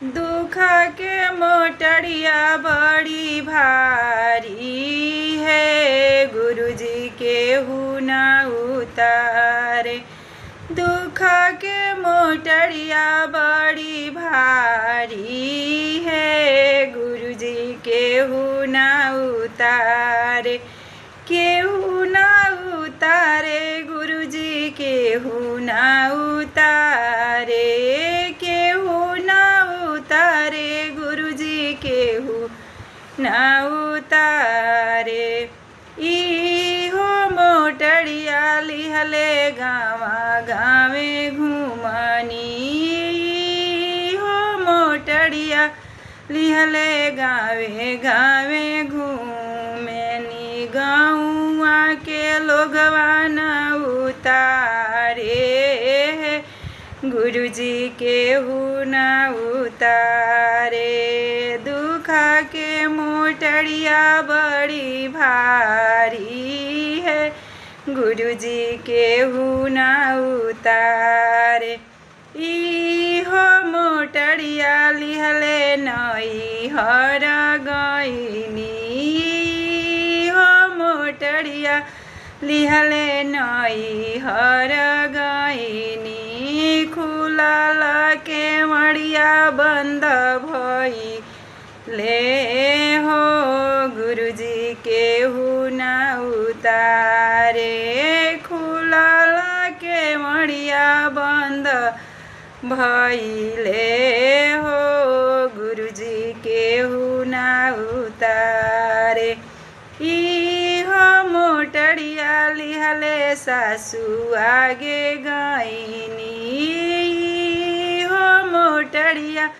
दुख के मोटरिया बड़ी भारी है, गुरुजी केहू ना उतारे। दुख के मोटरिया बड़ी भारी है, गुरुजी केहू ना उतारे। केहू ना उतारे गुरुजी केहू ना उतारे। केहू ना उतारे गुरुजी केहू ना उतारे। इहो मोटरिया लिहले गावा गावे घूमनी। इहो मोटरिया लिहले गावे गावे घूमनी। गौआ के लोगवा न उतारे, गुरुजी केहू न उतारे। दुख के मोटरिया बड़ी भारी है, गुरुजी केहू न उतारे। इहो मोटरिया लिहले नैहर गइनी। इहो मोटरिया लिहले नैहर गइनी। खुलल केवड़िया बंद भइले हो, गुरुजी केहू ना उतारे। खुलल केवड़िया बंद भइले हो, गुरुजी केहू ना उतारे। इहो मोटरिया लिहले सासु आगे गइनी।